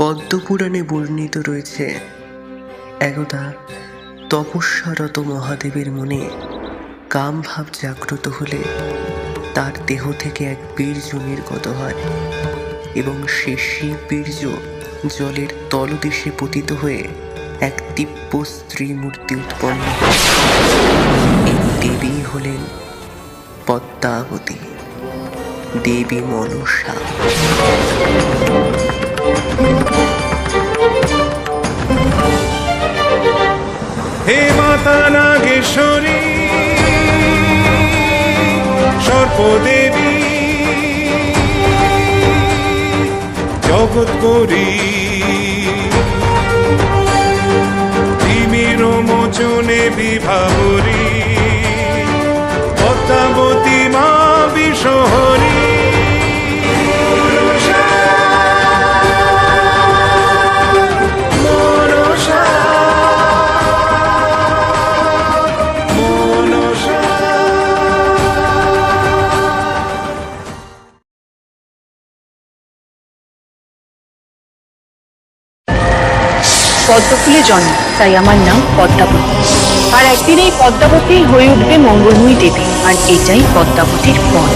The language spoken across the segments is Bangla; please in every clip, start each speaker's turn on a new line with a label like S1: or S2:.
S1: পদ্মপুরাণে বর্ণিত রয়েছে, একদা তপস্যারত মহাদেবের মনে কামভাব জাগ্রত হলে তার দেহ থেকে এক বীর্য নির্গত হয় এবং সেই বীর্য জলের তলদেশে পতিত হয়ে এক দিব্য স্ত্রী মূর্তি উৎপন্ন হয়। এই দেবী হলেন পদ্মাবতী, দেবী মনসা।
S2: হে মাতা নাগেশ্বরী, সর্পদেবী, জগৎকরী, তিমির মোচনে বিভাবরী, পদ্মাবতী মা বিশ্বহরী।
S3: পদ্মফুলে জন্ম, তাই আমার নাম পদ্মাবতী। আর একদিন এই পদ্মাবতী হয়ে উঠবে মঙ্গলময়ী দেবী, আর এটাই পদ্মাবতীর ফল।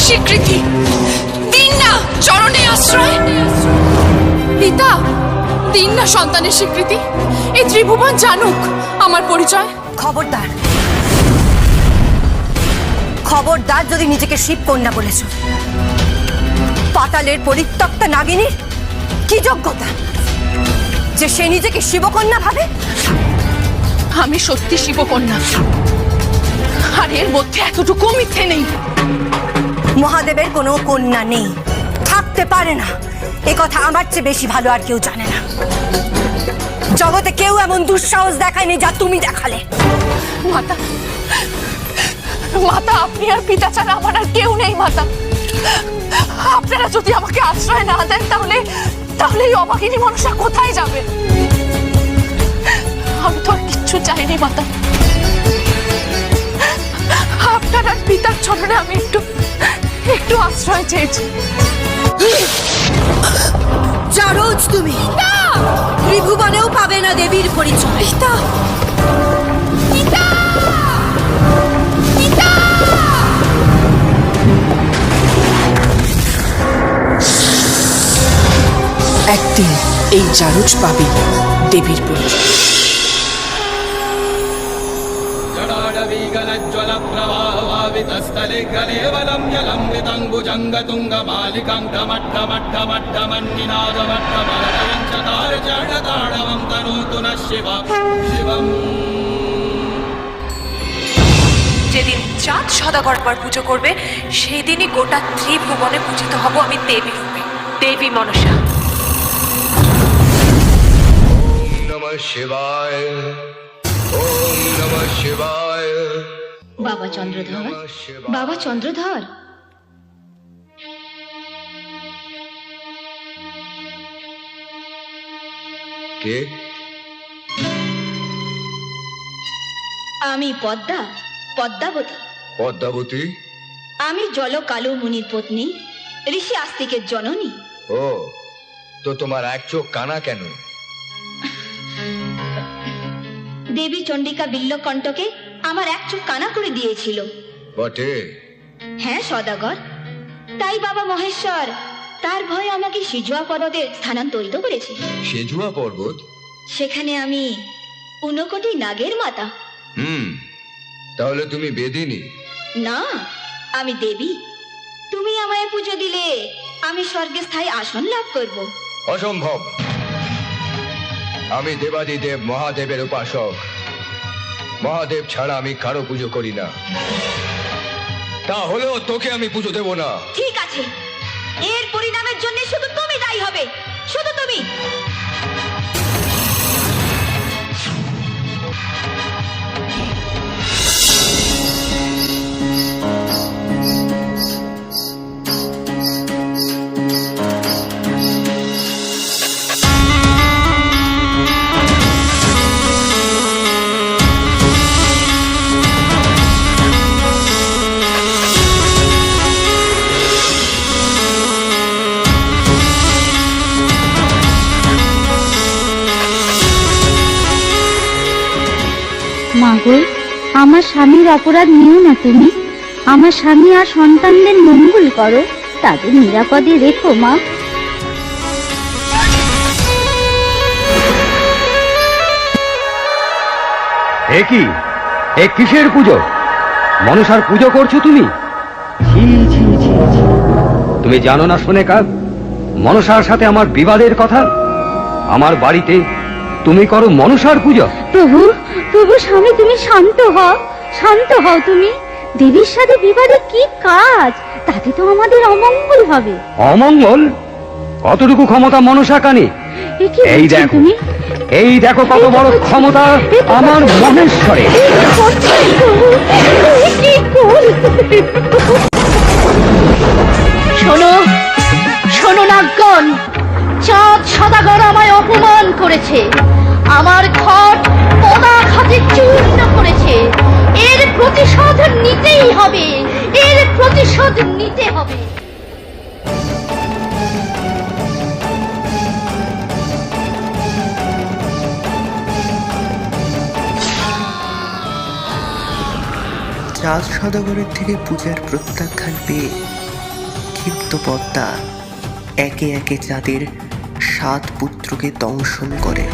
S4: স্বীকৃতি দিন না, চরণে আশ্রয়। পিতা দিন না সন্তানের স্বীকৃতি। এই ত্রিভুবন জানুক আমার পরিচয়।
S5: খবরদার, খবরদার যদি নিজেকে শিবকন্যা বলেছ। পাতালের পরিত্যক্তা নাগিনীর কি যোগ্যতা যে সে নিজেকে শিবকন্যা ভাবে?
S4: আমি সত্যি শিবকন্যা, আর এর মধ্যে এতটুকু মিথ্যে নেই।
S5: মহাদেবের কোনো কন্যা নেই, থাকতে পারে না। এ কথা আমার চেয়ে বেশি ভালো আর কেউ জানে না। জগতে কেউ এমন দুঃসাহস দেখায়নি যা তুমি দেখালে।
S4: মাতা, মাতা, আপনি আর পিতা ছাড়া আমার আর কেউ নেই। মাতা, আপনারা যদি আমাকে আশ্রয় না দেন তাহলে তাহলে এই অভাগিনী মনসা কোথায় যাবে? আমি তো আর কিচ্ছু চাইনি মাতা। আপনার আর পিতার চরণে আমি একটু আশ্রয় চেয়েছি।
S5: জারজ তুমি ত্রিভুবনেও পাবে না দেবীর পরিচয়।
S4: পিতা, পিতা, পিতা।
S6: একদিন এই জারজ পাবে দেবীর পরিচয়।
S7: স্থলে গলেবলম জলম্বিতং ভুজঙ্গতুঙ্গ মালিকাং ঢমঢমঢমঢমঢমন্নিনাদমঢমরঞ্চতার জড়তাড়বং তনূতু নঃ শিবম।
S3: যেদিন চাঁদ সদাগর পর পুজো করবে সেই দিনই গোটা ত্রিভুবনে পূজিত হব আমি দেবী রূপে, দেবী মনসা।
S7: নমঃ শিবায়, ওম নমঃ শিবায়।
S8: বাবা চন্দ্রধর, বাবা চন্দ্রধর,
S7: কে?
S8: আমি পদ্মাবতী।
S7: পদ্মাবতী?
S8: আমি জলকালো মুনির পত্নী, ঋষি আস্তিকের জননী।
S7: ও, তো তোমার এক চোখ কানা কেন?
S8: দেবী চণ্ডিকা বিল্লকণ্ঠকে আমার এক চোখ কানা করে দিয়েছিল।
S7: বটে?
S8: হ্যাঁ সদাগর, তাই বাবা মহেশ্বর তার ভয়ে আমাকে সিজুয়া পর্বতে স্থানান্তরিত করেছে।
S7: সেজুয়া পর্বত?
S8: সেখানে আমি ৫৯ কোটি নাগের মাতা।
S7: তাহলে তুমি বেদিনী?
S8: না, আমি দেবী। তুমি আমায় পুজো দিলে আমি স্বর্গে স্থায়ী আসন লাভ করব।
S7: অসম্ভব। আমি দেবাদিদেব মহাদেবের উপাসক। মহাদেব ছাড়া আমি কারো পুজো করি না। তাহলেও তোকে আমি পুজো দেব না।
S8: ঠিক আছে, এর পরিণামের জন্য শুধু তুমি দায়ী হবে, শুধু তুমি।
S9: মা গো, আমার স্বামীর অপরাধ নিও না তুমি। আমার স্বামী আর সন্তানদের মঙ্গল করো, তাদের নিরাপদে রেখো মা।
S7: এ কি, এ কিসের পুজো? মনসার পুজো করছো তুমি? ছি ছি ছি ছি। তুমি জানো না সোনেকা, মনসার সাথে আমার বিবাদের কথা? আমার বাড়িতে তুমি করো মনসার পুজো?
S9: প্রভু, প্রভু স্বামী, তুমি শান্ত হও, শান্ত হও তুমি। দেবীর সাথে বিবাদে কি কাজ? তাতে তো আমাদের অমঙ্গল হবে।
S7: অমঙ্গল? কতটুকু ক্ষমতা মনসা কানে?
S9: এ কি
S7: এই
S9: বলছো
S7: দেখো,
S9: তুমি?
S7: এই দেখো কত বড় ক্ষমতা আমার মহেশ্বরে।
S3: শোনো, শোনো নাগগণ, চাঁদ সদাগর আমায় অপমান করেছে, আমার ঘট পদাঘাতে চূর্ণ করেছে। এর প্রতিশোধ নিতেই হবে, এর প্রতিশোধ নিতে হবে।
S1: চাঁদ সদাগরের থেকে পূজার প্রত্যাখ্যান পেয়ে ক্ষিপ্ত পদ্মা একে একে চাঁদের 7 পুত্রকে দংশন করে।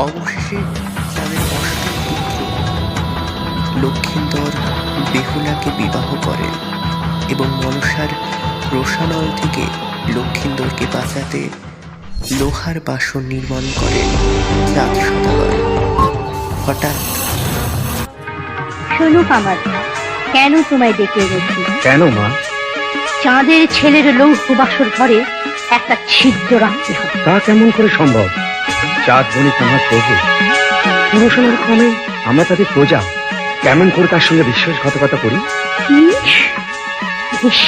S1: অবশেষে চাঁদের 8ম পুত্র লক্ষিন্দর বেহুলাকে বিবাহ করেন এবং মনসার রোষানল থেকে লক্ষিন্দরকে বাঁচাতে লোহার বাসন নির্মাণ করেন চাঁদ সদাগর। হঠাৎ
S3: শোনো আমার, কেন তোমায় ডেকে এনেছি?
S7: কেন মা?
S3: চাঁদের ছেলের লৌহ বাসর ঘরে একটা ছিদ্র রাখতে হবে।
S7: তা কেমন করে সম্ভব? চাঁদ গণিত আমার প্রভু, পুরুষের ক্রমে আমরা তাদের প্রজা, কেমন করে তার সঙ্গে বিশ্বাসঘাতকতা করি?
S3: বেশ,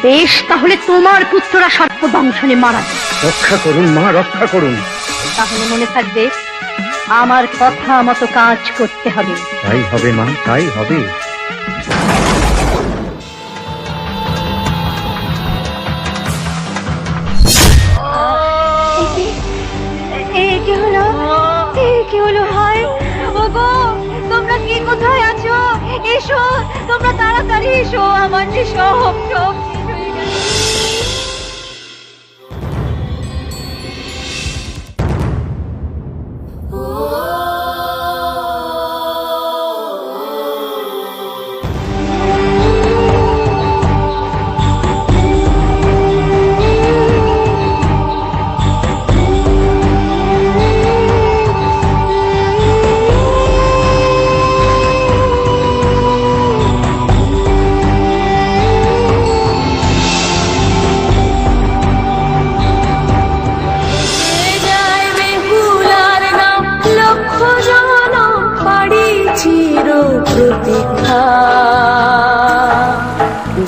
S3: বেশ, তাহলে তোমার পুত্ররা সর্প দংশনে মারা যাবে।
S7: রক্ষা করুন মা, রক্ষা করুন।
S3: তাহলে মনে থাকবে, আমার কথা মতো কাজ করতে হবে।
S7: তাই হবে মা, তাই হবে।
S3: কি হলো ভাই? ওগো, তোমরা কি কোথায় আছো? এসো, তোমরা তাড়াতাড়ি এসো, আমার যে সব সব শেষ হয়ে গেছে।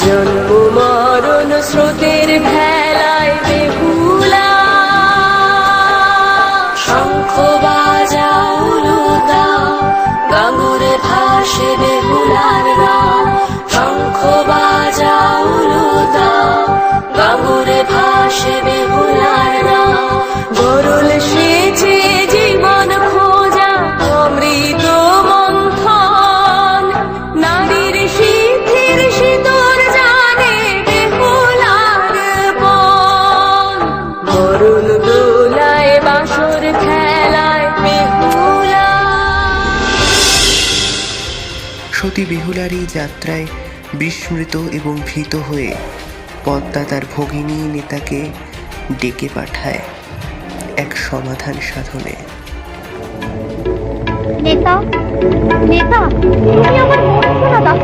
S10: জন্ম মরণ স্রোতের ভেলায় বেহুলা, শঙ্খ বাজাও লুদাও, গাঙ্গুরে ভাসে বেহুলার নাম। শঙ্খ বাজাও লুদাও, গাঙ্গুরে ভাসে বেহুলার নাম। গরল সেচে জীবন খোঁজা অমৃত মন্থন, নারীর সিদ্ধির শীতর জানে বেহুলার বন। মরণ দোলায় বাঁশর খেলায় বেহুলা।
S1: সতী বেহুলার এই যাত্রায় বিস্মৃত এবং ভীত হয়ে পদ্মা তার ভগিনী নেতাকে ডেকে পাঠায় এক সমাধান সাধনে।
S3: নেতা, নেতা, তুমি আমার মর্যাদা দাও।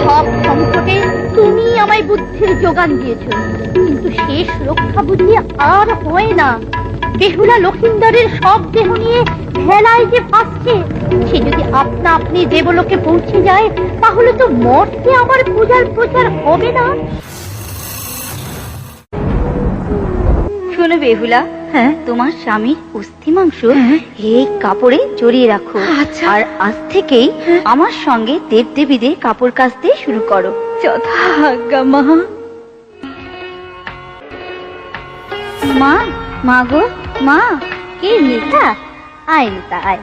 S3: সব সংকটে তুমি আমায় বুদ্ধির যোগান দিয়েছো, কিন্তু শেষ রক্ষা বুঝি আর হয় না। বেহুলা লক্ষিন্দরের সব দেহ নিয়ে ভেলায় যে ভাসছে, সে যদি আপনা আপনি দেবলোকে পৌঁছে যায়, তাহলে তো মর্তে আমার পূজার প্রচার হবে না। শোনো বেহুলা,
S9: হ্যাঁ, তোমার স্বামীর অস্থি মাংস এই কাপড়ে জড়িয়ে রাখো।
S5: আচ্ছা।
S9: আর আজ থেকেই আমার সঙ্গে দেবদেবীদের কাপড় কাচতে শুরু করো।
S5: যথাজ্ঞা মা।
S9: মা, মা গো, মা। কে নেতা? আয় নেতা আয়,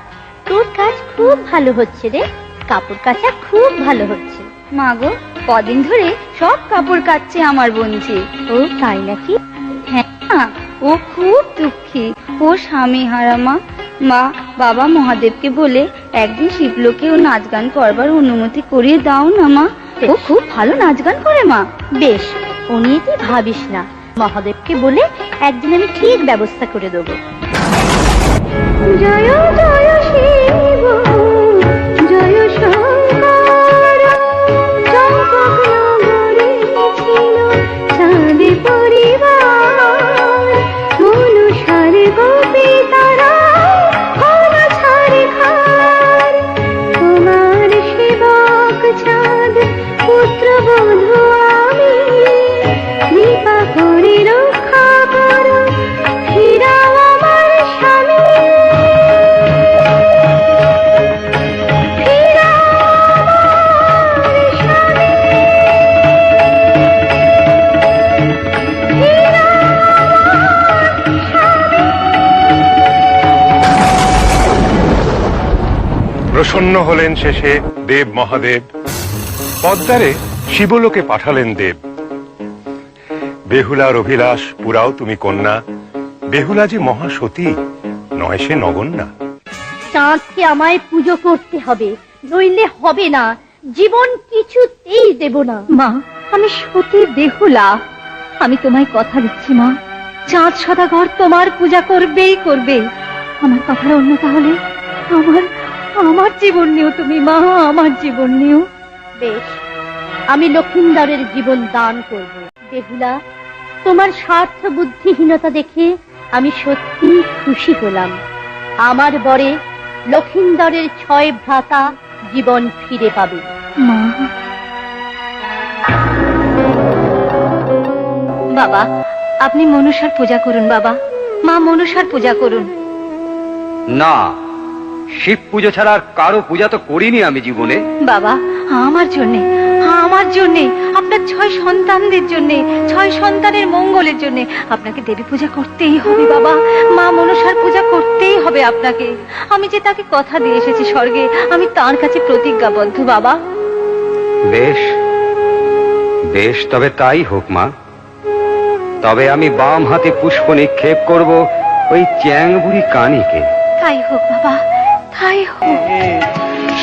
S9: তোর কাজ খুব ভালো হচ্ছে রে, কাপড় কাচা খুব ভালো হচ্ছে। মা গো, কদিন ধরে সব কাপড় কাচছে আমার বোনঝি। ও তাই নাকি? হ্যাঁ মা, ও খুব দুঃখী, ও স্বামী হারা মা। মা, বাবা মহাদেবকে বলে একদিন শিবলোকে ও নাচ গান করবার অনুমতি করিয়ে দাও না মা। ও খুব ভালো নাচ গান করে মা। বেশ, ও নিয়ে তুই ভাবিস না, মহাদেবকে বলে একদিন আমি ঠিক ব্যবস্থা করে দেবো। জয় জয় শিব, জয় শঙ্কর, চম্পক নগরে ছিল চাঁদে পরিবার, মনুষার গোপী তারা ক্ষমা ছাড়ে খার, তোমার সেবক চাঁদ পুত্র বধূ আমি, কৃপা করে রক্ষা করো, ফিরাও আমার স্বামী, ফিরাও আমার স্বামী, ফিরাও আমার স্বামী।
S2: প্রসন্ন হলেন শেষে দেব মহাদেব, পদ্মারে শিবলোকে পাঠালেন দেব। বেহুলার অভিলাষ পুরাও তুমি কন্যা, বেহুলা যে মহাসতী, নয় সে নগণ্যা।
S3: চাঁদকে আমায় পুজো করতে হবে, নইলে হবে না, জীবন কিছুতেই দেব না।
S9: মা, আমি সতী বেহুলা, আমি তোমায় কথা দিচ্ছি মা, চাঁদ সদাগর তোমার পূজা করবেই করবে। আমার কথার অন্যতা হলে আমার জীবন নিও তুমি মা, আমার জীবন নিও।
S3: বেশ, আমি লক্ষিন্দরের জীবন দান করব। বেহুলা, তোমার স্বার্থ বুদ্ধিহীনতা দেখে আমি সত্যি খুশি হলাম। আমার বরে লক্ষিন্দরের 6 ভ্রাতা জীবন ফিরে পাবে।
S9: মা, বাবা, আপনি মনসার পূজা করুন বাবা, মা মনসার পূজা করুন।
S7: না, শিব পুজো ছাড়া আর কারো পূজা তো করিনি আমি জীবনে।
S9: বাবা, আমার জন্যে, আপনার 6 সন্তানদের জন্যে, 6 সন্তানের মঙ্গলের জন্যে আপনাকে দেবী পূজা করতেই হবে বাবা, মা মনসার পূজা করতেই হবে আপনাকে। আমি যে তাকে কথা দিয়ে এসেছি স্বর্গে, আমি তার কাছে প্রতিজ্ঞাবদ্ধ বাবা।
S7: বেশ বেশ, তবে তাই হোক মা। তবে আমি বাম হাতে পুষ্প নিক্ষেপ করব ওই চ্যাং বুড়ি কানিকে।
S9: তাই হোক বাবা, তাই হোক।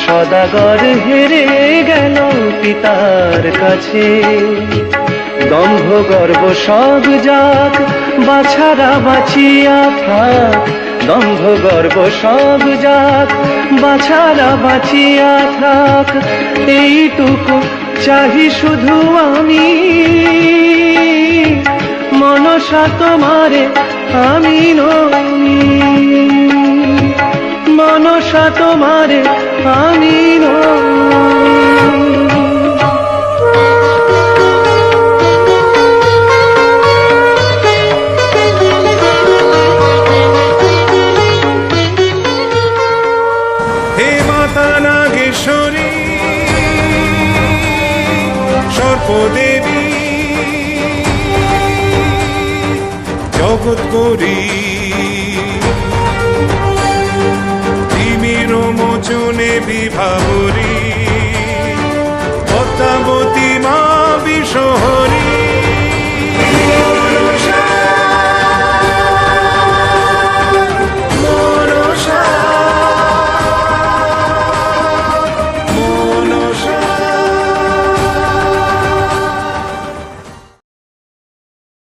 S1: সদাগর হেরে গেল পিতার কাছে, দম্ভ গর্ব সব যাক, বাছারা বাঁচিয়া থাক, দম্ভ গর্ব সব যাক, বাছারা বাঁচিয়া থাক, এইটুকু চাহি শুধু আমি, মনসা তোমারে আমি নই, মনসা তোমারে আমি
S2: হে মাতা নাগেশ্বরী, সর্পদেবী, জগৎ করি